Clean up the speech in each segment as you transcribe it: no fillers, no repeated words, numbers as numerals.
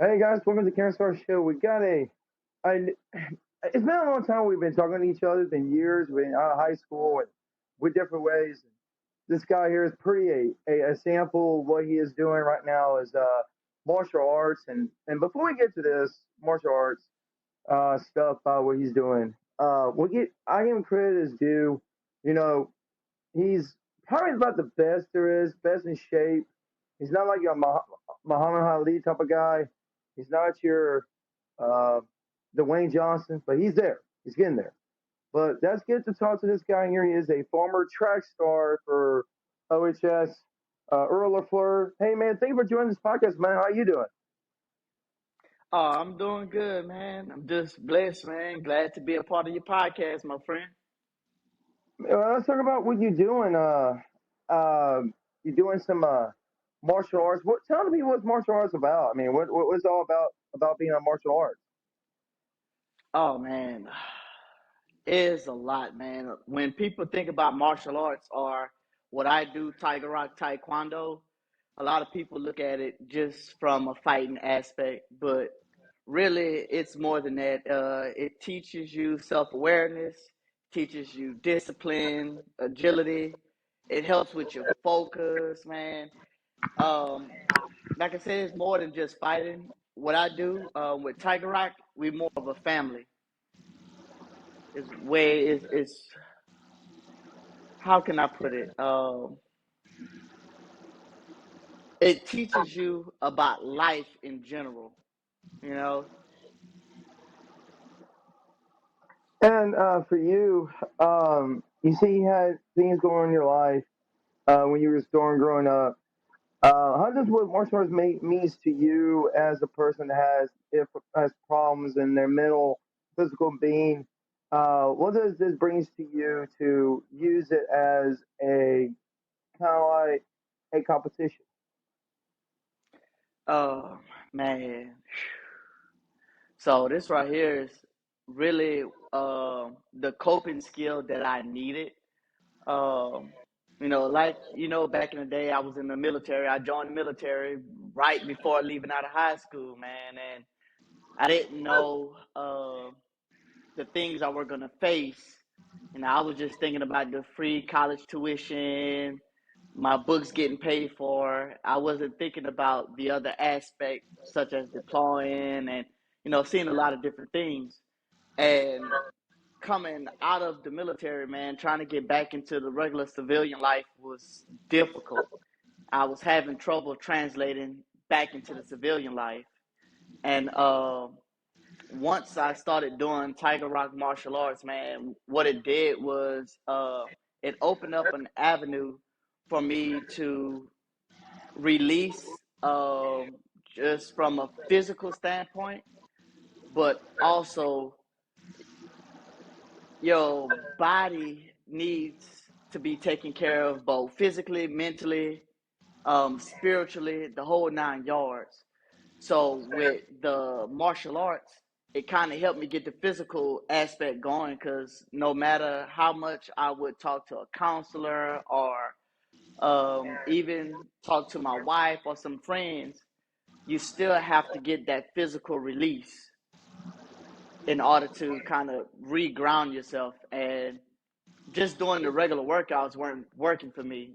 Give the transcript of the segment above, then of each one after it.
Hey guys, welcome to the Karen Star Show. I, it's been a long time we've been talking to each other. It's been years. We've been out of high school and with different ways. This guy here is pretty a sample of what he is doing right now is martial arts. And before we get to this martial arts stuff, what he's doing, I give him credit as due. You know, he's probably about the best there is, best in shape. He's not like a Muhammad Ali type of guy. He's not your uh, Dwayne Johnson, but he's there. He's getting there. But let's get to talk to this guy here. He is a former track star for OHS, Earl Join. Hey man, thank you for joining this podcast, man. How you doing? Oh, I'm doing good, man. I'm just blessed, man. Glad to be a part of your podcast, my friend. Let's talk about what you're doing. You're doing some martial arts. Tell me what's martial arts about. I mean, what's all about being a martial arts? Oh, man. It is a lot, man. When people think about martial arts or what I do, Tiger Rock Taekwondo, a lot of people look at it just from a fighting aspect, but really it's more than that. It teaches you self-awareness, teaches you discipline, agility. It helps with your focus, man. Um, like I said, it's more than just fighting. What I do with Tiger Rock, we more of a family. Is way is how can I put it? It teaches you about life in general. You know, And for you, you see, you had things going on in your life when you were growing up. How does what martial arts means to you as a person that has problems in their mental, physical being? What does this brings to you to use it as a kind of like a competition? uh, man. So this right here is really the coping skill that I needed. Um, back in the day, I was in the military. I joined the military right before leaving out of high school, man, and I didn't know the things I were gonna face. And I was just thinking about the free college tuition, my books getting paid for. I wasn't thinking about the other aspect, such as deploying and seeing a lot of different things. And coming out of the military, man, trying to get back into the regular civilian life was difficult. I was having trouble translating back into the civilian life, and once I started doing Tiger Rock martial arts, man, what it did was it opened up an avenue for me to release just from a physical standpoint, but also your body needs to be taken care of both physically, mentally, spiritually, the whole 9 yards. So with the martial arts, it kind of helped me get the physical aspect going because no matter how much I would talk to a counselor or even talk to my wife or some friends, you still have to get that physical release in order to kind of reground yourself. And just doing the regular workouts weren't working for me.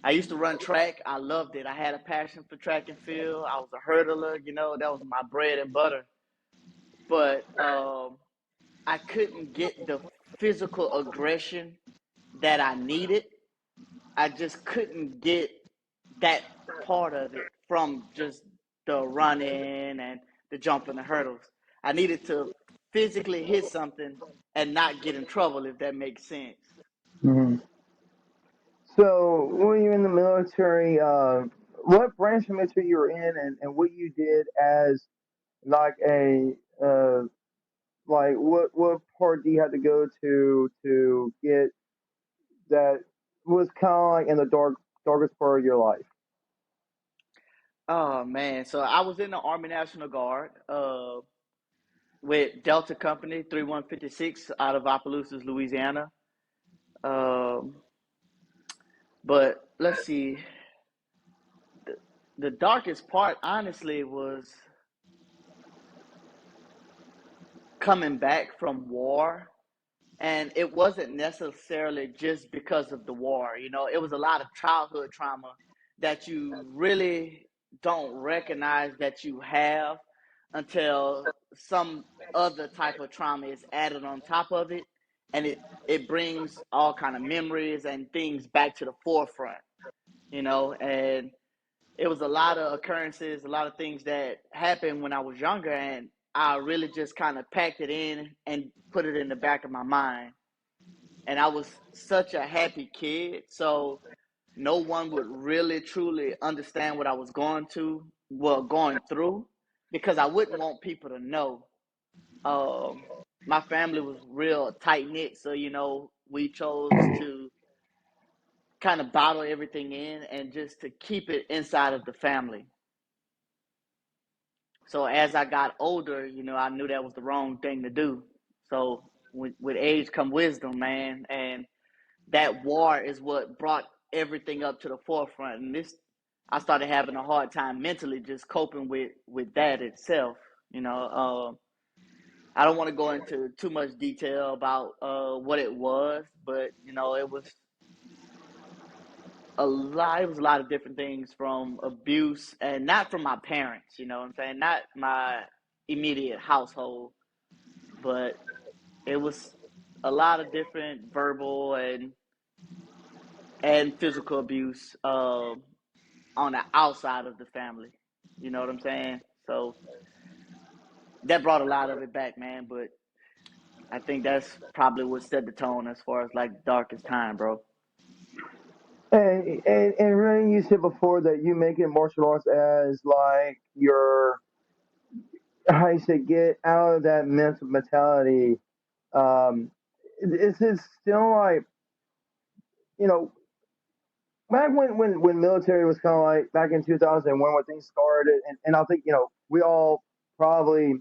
I used to run track. I loved it. I had a passion for track and field. I was a hurdler, that was my bread and butter. But I couldn't get the physical aggression that I needed. I just couldn't get that part of it from just the running and the jumping the hurdles. I needed to physically hit something and not get in trouble, if that makes sense. Hmm. So when you're in the military, what branch of military you were in, and what you did as like a like what part do you have to go to get that was kind of like in the darkest part of your life? Oh man, so I was in the Army National Guard with Delta Company 3156 out of Opelousas, Louisiana. Um, but let's see, the darkest part honestly was. coming back from war, and it wasn't necessarily just because of the war. You know, it was a lot of childhood trauma that you really don't recognize that you have until some other type of trauma is added on top of it, and it brings all kind of memories and things back to the forefront. You know, and it was a lot of occurrences, a lot of things that happened when I was younger, and I really just kind of packed it in and put it in the back of my mind. And I was such a happy kid, so no one would really truly understand what I was going through, because I wouldn't want people to know. Um, my family was real tight knit, so we chose to kind of bottle everything in and just to keep it inside of the family. So as I got older, I knew that was the wrong thing to do. So with age come wisdom, man, and that war is what brought everything up to the forefront. And I started having a hard time mentally just coping with that itself. You know, I don't want to go into too much detail about what it was, but it was a lot. It was a lot of different things, from abuse, and not from my parents. You know what I'm saying? Not my immediate household, but it was a lot of different verbal and physical abuse on the outside of the family. You know what I'm saying? So that brought a lot of it back, man. But I think that's probably what set the tone as far as like darkest time, bro. And really, you said before that you making martial arts as like your, how you say, get out of that mental mentality. Um, is it still like, you know back when military was kind of like back in 2001 when things started, and I think we all probably,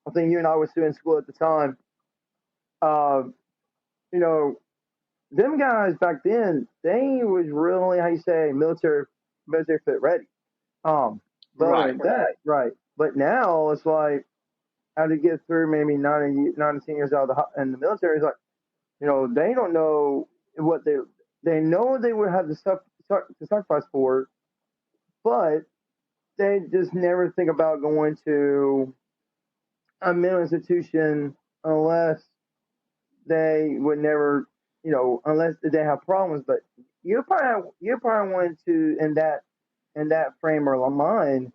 I think you and I were still in school at the time. Uh, you know, them guys back then, they was really, how you say, military fit ready. Um, but other Right. than that, right. But now it's like, how to get through maybe 9 to 10 years out of in the military is like, they don't know what they know they would have to sacrifice for, but they just never think about going to a mental institution unless they would never, unless they have problems. But you probably went to in that frame of mind,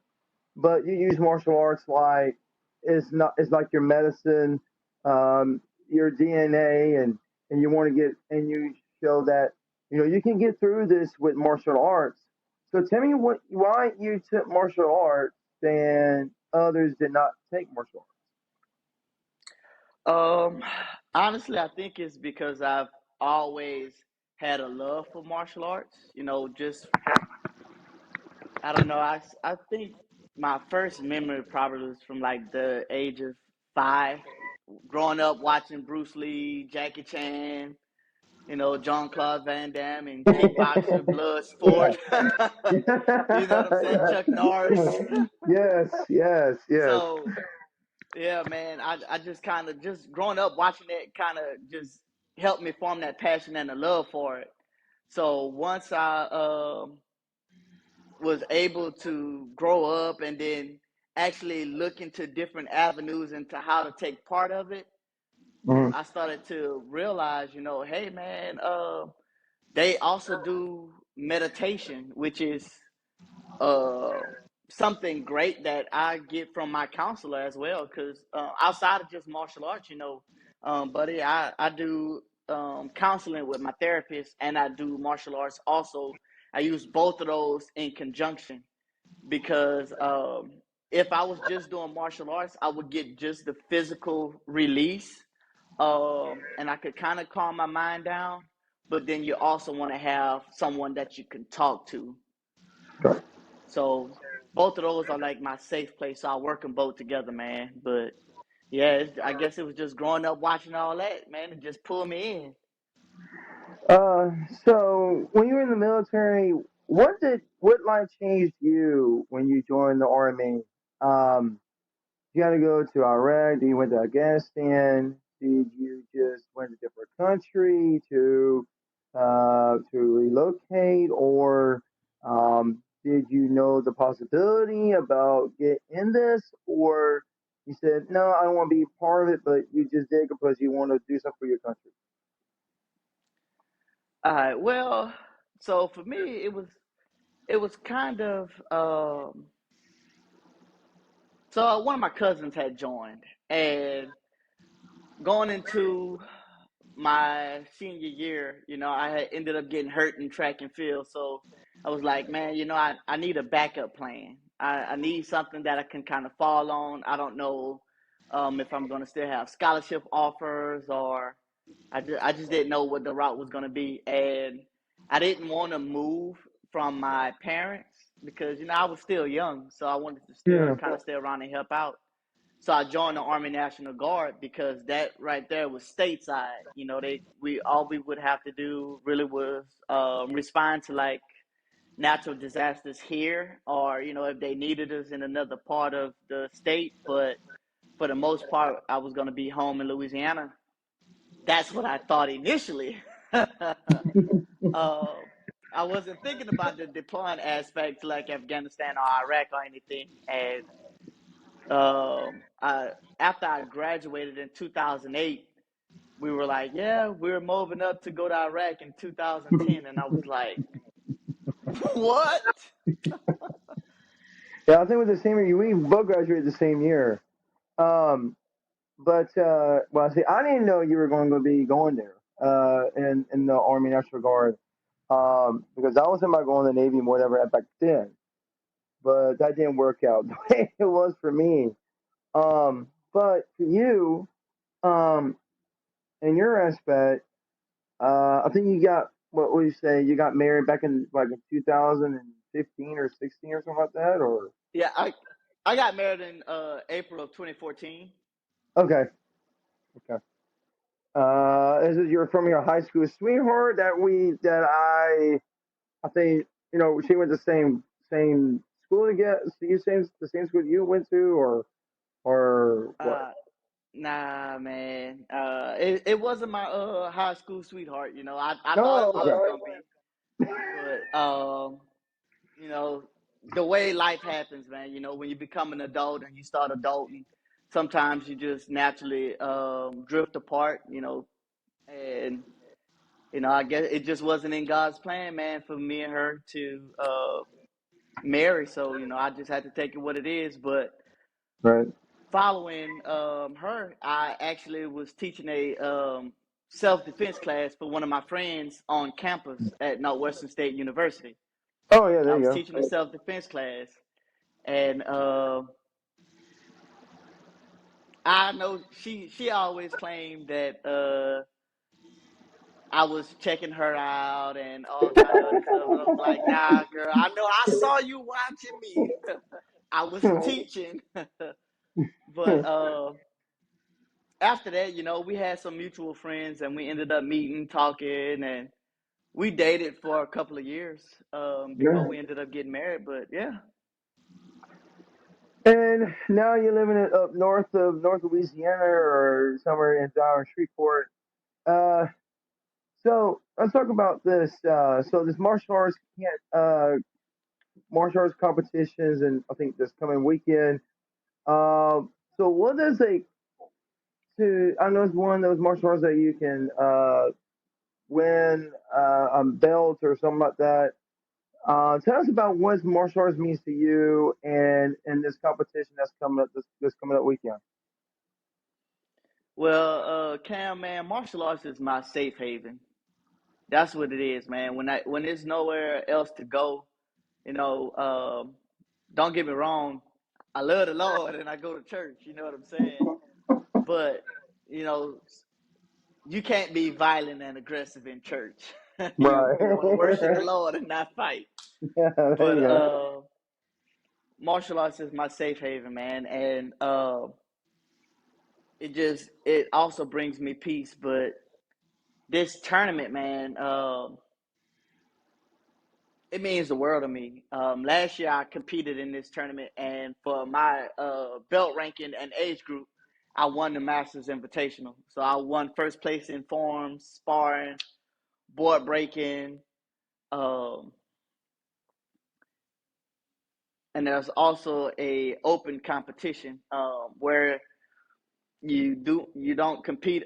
but you use martial arts like it's like your medicine, your DNA, and you want to get, and you show that you can get through this with martial arts. So tell me why you took martial arts and others did not take martial Um, Honestly, I think it's because I've always had a love for martial arts. Just I don't know. I think my first memory probably was from like the age of 5, growing up watching Bruce Lee, Jackie Chan, John Claude Van Damme and Kickboxer, arts? Yeah. Bloodsport. You know what I'm saying? Chuck Norris. Yes, yes, yes. So yeah, man, I just kind of just growing up watching that kind of just helped me form that passion and a love for it. So once I was able to grow up and then actually look into different avenues into how to take part of it, Mhm. I started to realize, hey man, they also do meditation, which is uh, something great that I get from my counselor as well. Because outside of just martial arts, buddy, I do counseling with my therapist, and I do martial arts also. I use both of those in conjunction, because if I was just doing martial arts, I would get just the physical release, and I could kind of calm my mind down. But then you also want to have someone that you can talk to. Right. So both of those are like my safe place. So I work them both together, man. But yeah, I guess it was just growing up watching all that, man. It just pulled me in. Uh, so when you were in the military, what life changed you when you joined the army? Um, you got to go to Iraq? Did you went to Afghanistan? Did you just went to a different country to relocate, or did you know the possibility about get in this, or you said no, I don't want to be part of it, but you just did because you want to do something for your country? All right. Well, so for me, it was kind of so one of my cousins had joined, and going into my senior year, I had ended up getting hurt in track and field. So I was like, man, I need a backup plan. I need something that I can kind of fall on. I don't know if I'm going to still have scholarship offers, or I just didn't know what the route was going to be. And I didn't want to move from my parents because, I was still young. So I wanted to still Yeah. kind of stay around and help out. So I joined the Army National Guard because that right there was stateside. We would have to do really was respond to like natural disasters here, or if they needed us in another part of the state. But for the most part, I was going to be home in Louisiana. That's what I thought initially. uh, I wasn't thinking about the deploying aspect like Afghanistan or Iraq or anything. And I after I graduated in 2008, we were like, yeah, we're moving up to go to Iraq in 2010, and I was like, what? Yeah, I think with the same year, we both graduated the same year. Um, but well, see, I didn't know you were going to be going there in the Army National Guard because I was thinking about going to the Navy and whatever back then, but that didn't work out the way it was for me. But for you, um, in your aspect, I think you got what would you say? You got married back in like in 2015 or 16 or something like that, or Yeah, I got married in April of 2014. okay, okay. Is it you're from your high school sweetheart that I think she went to the same school to get you same the same school you went to or what? Uh, nah, man. It wasn't my high school sweetheart. I thought Oh, it was gonna be, but you know, the way life happens, man. When you become an adult and you start adulting, sometimes you just naturally drift apart. And I guess it just wasn't in God's plan, man, for me and her to marry. So I just had to take it what it is. But right. following her, I actually was teaching a self defense class for one of my friends on campus at Northwestern State University. Oh yeah, I there you was go. teaching a self defense class, and I know she always claimed that I was checking her out and all kind of other stuff. And I was like, nah, girl, I know I saw you watching me. I was teaching. But after that, we had some mutual friends and we ended up meeting, talking, and we dated for a couple of years before Yeah. we ended up getting married. But yeah. And now you're living up north of North Louisiana or somewhere in down Shreveport. Uh, so let's talk about this. So this martial arts competitions, and I think this coming weekend. So what does I know it's one of those martial arts that you can win a belt or something like that. Tell us about what martial arts means to you and this competition that's coming up this coming up weekend. Well, Cam, man, martial arts is my safe haven. That's what it is, man. When there's nowhere else to go, you know, don't get me wrong, I love the Lord and I go to church. You know what I'm saying? But you know, you can't be violent and aggressive in church. you Right. you want to worship the Lord and not fight. Yeah, there But you go. martial arts is my safe haven, man, and it also brings me peace. But this tournament, man, It means the world to me. Last year I competed in this tournament, and for my belt ranking and age group, I won the Masters Invitational. So I won first place in forms, sparring, board breaking, um, and there's also a open competition where you don't compete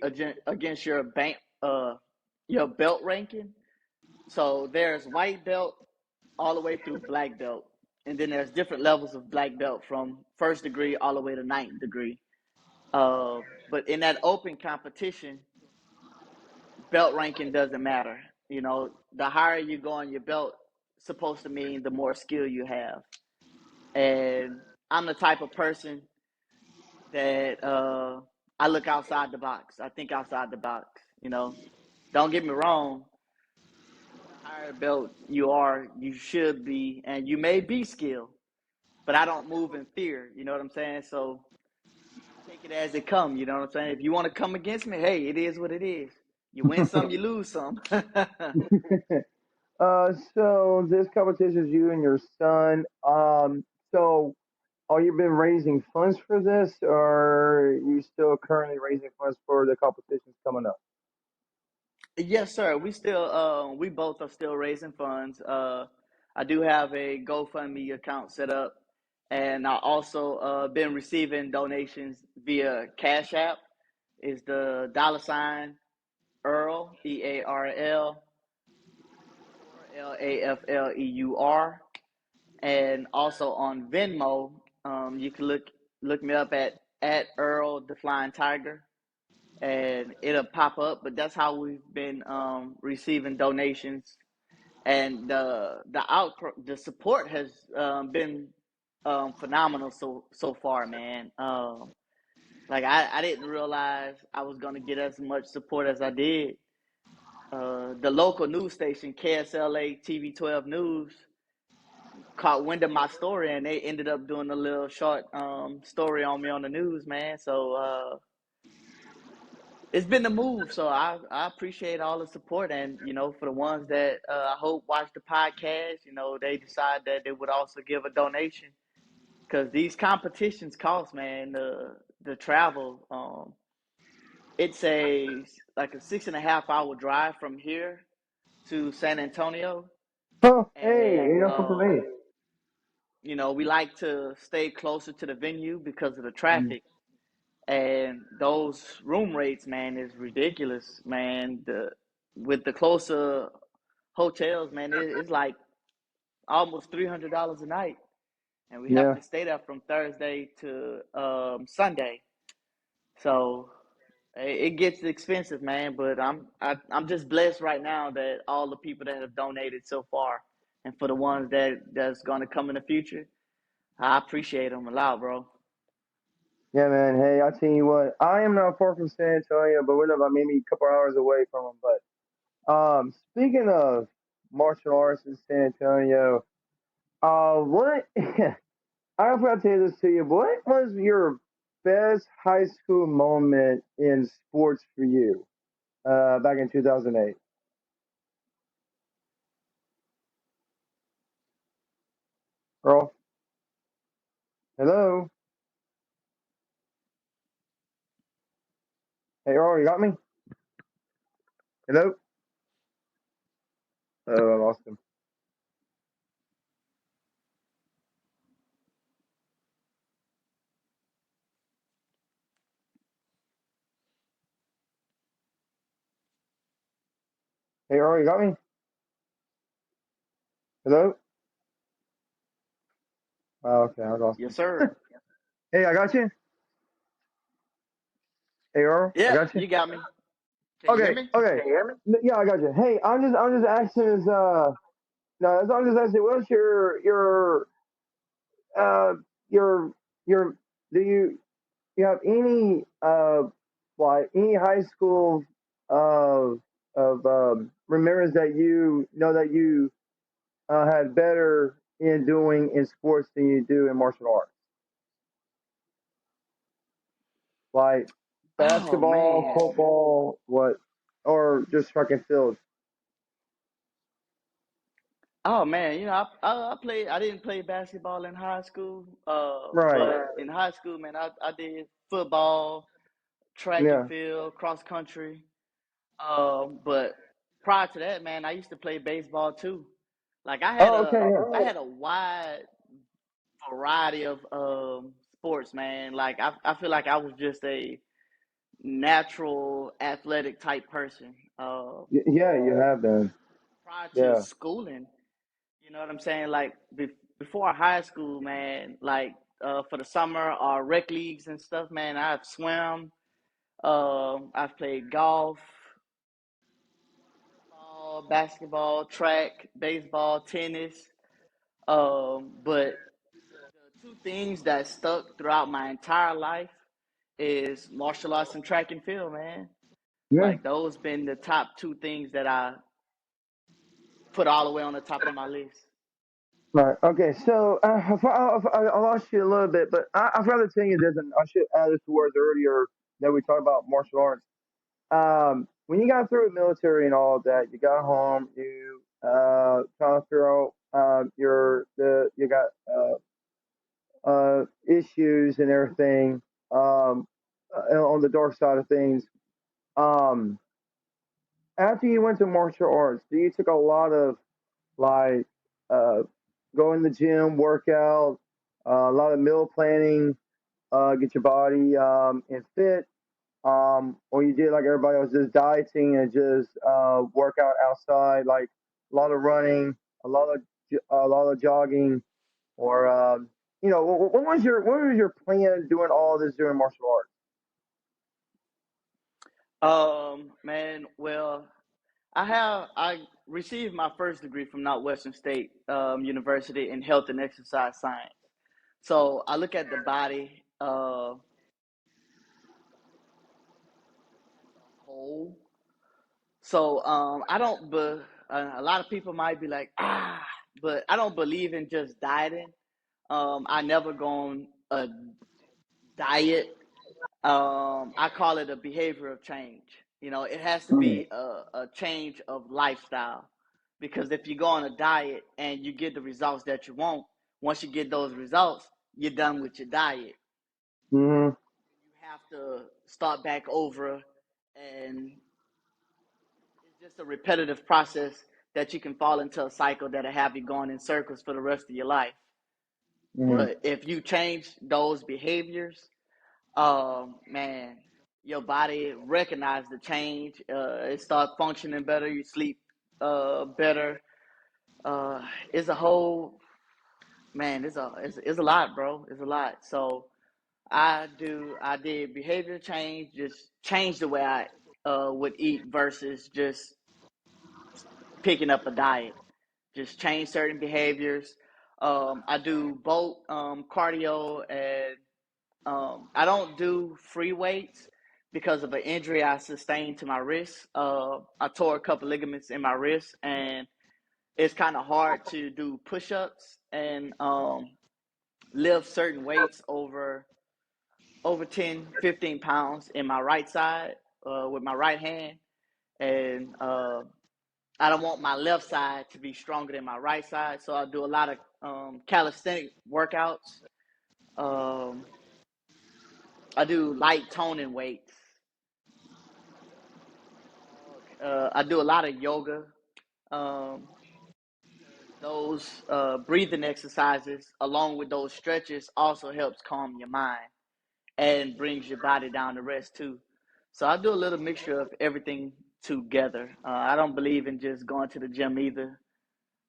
against your belt ranking. So there's white belt all the way through black belt, and then there's different levels of black belt from first degree all the way to ninth degree. But in that open competition, belt ranking doesn't matter. You know, the higher you go on your belt, supposed to mean the more skill you have. And I'm the type of person that I look outside the box. I think outside the box. You know, don't get me wrong. The higher belt you are, you should be, and you may be skilled, but I don't move in fear. You know what I'm saying? So I take it as it come. You know what I'm saying? If you want to come against me, hey, it is what it is. You win some, you lose some. So this competition is you and your son. So are you been raising funds for this, or are you still currently raising funds for the competitions coming up? Yes, sir. We both are still raising funds. I do have a GoFundMe account set up, and I also been receiving donations via Cash App. Is the dollar sign Earl EARL underscore LAFLEUR, and also on Venmo. You can look me up at Earl the Flying Tiger, and it'll pop up. But that's how we've been receiving donations, and the support has been phenomenal so far, man. Like I didn't realize I was gonna get as much support as I did. The local news station KSLA TV 12 News caught wind of my story, and they ended up doing a little short story on me on the news, man. So it's been the move. So I appreciate all the support, and for the ones that I hope watch the podcast, they decide that they would also give a donation, because these competitions cost, man. The travel, it's like a 6.5 hour drive from here to San Antonio, Oh, hey, and enough for me. we like to stay closer to the venue because of the Mm. traffic. And those room rates, man, is ridiculous, man. With the closer hotels, man, it's like almost $300 a night, and we have Yeah, to stay there from Thursday to Sunday. So it gets expensive, man. But I'm just blessed right now that all the people that have donated so far, and for the ones that's going to come in the future, I appreciate them a lot, bro. yeah, man. Hey, I tell you what, I am not far from San Antonio, but we're about maybe a couple hours away from them. But speaking of martial arts in San Antonio, what I forgot to tell this to you. What was your best high school moment in sports for you back in 2008? Earl, hello? Hey, Earl, you got me? Hello? Oh, I lost him. Hey, Earl, you got me? Hello? Oh, okay, I lost Yes, him. sir. Hey, I got you. Hey, Earl, I Yeah, got you. you got me. Can you hear Okay, me? okay. Yeah, I got you. Hey, I'm just asking is no, I'm just asking. What's uh your your do you have any like any high school of remembrance that you know that you had better in doing in sports than you do in martial arts, like Oh basketball, man. football, what, or just track and field? Oh man, I played. I didn't play basketball in high school. Right. But in high school, man, I did football, track and Yeah. field, cross country. But prior to that, man, I used to play baseball too. Like Oh, okay. I Yeah. had a wide variety of sports, man. Like I feel like I was just a natural athletic type person. Yeah, you have been. Prior to Yeah. schooling, you know what I'm saying? Like before high school, man. Like for the summer, rec leagues and stuff, man. I've swam. I've played golf, football, basketball, track, baseball, tennis. But the two things that stuck throughout my entire life is martial arts and track and field, man. Yeah. Like those been the top two things that I put all the way on the top of my list. Right. Okay. So I lost you a little bit, but I forgot to tell you this, and I should add this to words earlier that we talked about martial arts. When you got through the military and all of that, you got home, you trying to figure out you got issues and everything on the dark side of things. Um, After you went to martial arts, do you took a lot of like uh, go in the gym, workout, a lot of meal planning, get your body in fit, or you did like everybody else, just dieting and just work out outside, like a lot of running, a lot of a lot of jogging, or what was your plan doing all this during martial arts? Man, well, I received my first degree from Northwestern State University in health and exercise science. So I look at the body as a whole. So I don't. A lot of people might be like, but I don't believe in just dieting. I never go on a diet. I call it a behavioral change. It has to Mm, be a change of lifestyle, because if you go on a diet and you get the results that you want, once you get those results, you're done with your diet. mm-hmm, You have to start back over, and it's just a repetitive process that you can fall into a cycle that'll have you going in circles for the rest of your life. mm-hmm, But if you change those behaviors, man, your body recognize the change. It starts functioning better. You sleep better. Uh, it's a whole man. It's a lot, bro. It's a lot. So I did behavior change. Just change the way I would eat versus just picking up a diet. Just change certain behaviors. I do both cardio and I don't do free weights because of an injury I sustained to my wrist. I tore a couple ligaments in my wrist, and it's kind of hard to do push-ups and lift certain weights over 10, 15 pounds in my right side with my right hand. And I don't want my left side to be stronger than my right side, so I do a lot of calisthenic workouts. Um, I do light toning weights. I do a lot of yoga um, because those breathing exercises, along with those stretches, also helps calm your mind and brings your body down to rest too. So I do a little mixture of everything together. I don't believe in just going to the gym either.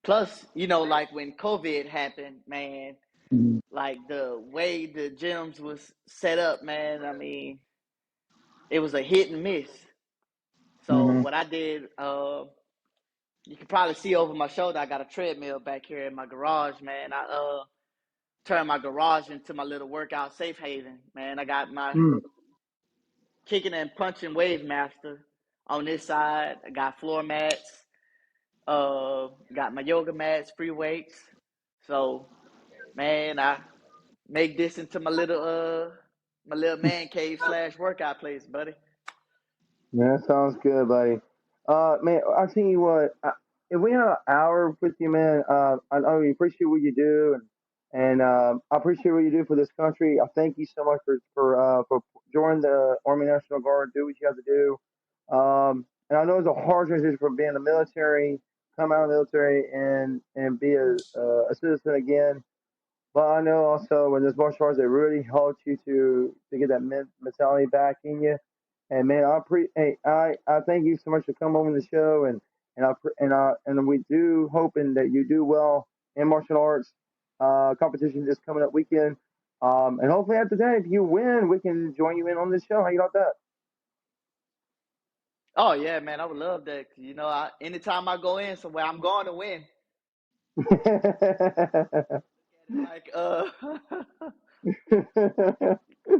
Plus, like when COVID happened, man, mm-hmm, like the way the gyms was set up, man. I mean, it was a hit and miss. So mm-hmm. what I did, you can probably see over my shoulder. I got a treadmill back here in my garage, man. I turned my garage into my little workout safe haven, man. I got my kicking and punching wave master on this side. I got floor mats. Got my yoga mats, free weights. So, man, I make this into my little man cave slash workout place, buddy. Yeah, that sounds good, buddy. Man, I tell you what. if we had an hour with you, man, I really appreciate what you do, and I appreciate what you do for this country. I thank you so much for joining the Army National Guard. Do what you have to do. And I know it's a hard transition from being in the military, come out of the military, and be a citizen again. But I know also when there's martial arts, it really helps you to get that mentality back in you. And man, I thank you so much for coming on the show, and we do hoping that you do well in martial arts competition this coming up weekend. And hopefully after that, if you win, we can join you in on this show. How you like Oh yeah, man, I would love that. You know, anytime I go in somewhere, I'm going to win. that? Like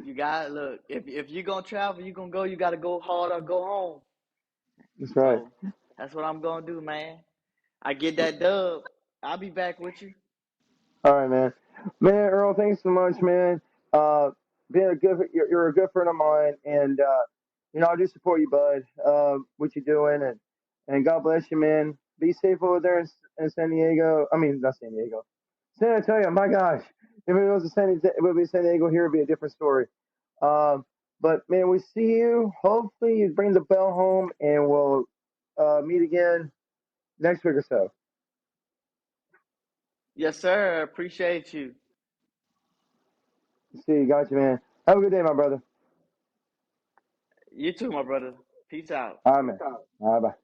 you got look. If you're gonna travel, you're gonna go. You got to go hard or go home. That's right. So that's what I'm gonna do, man. I get that dub. I'll be back with you. All right, man. Man, Earl, thanks so much, man. Uh, being you're a good friend of mine, and I do support you, bud. What you're doing, and God bless you, man. Be safe over there in San Diego. I mean, not San Diego, San Antonio. My gosh, if it was it would be San Diego. Here would be a different story. Um, but man, we see you. Hopefully, you bring the bell home, and we'll meet again next week or so. Yes, sir. Appreciate you. See you. Got you, man. Have a good day, my brother. You too, my brother. Peace out. All right, man. All right, bye.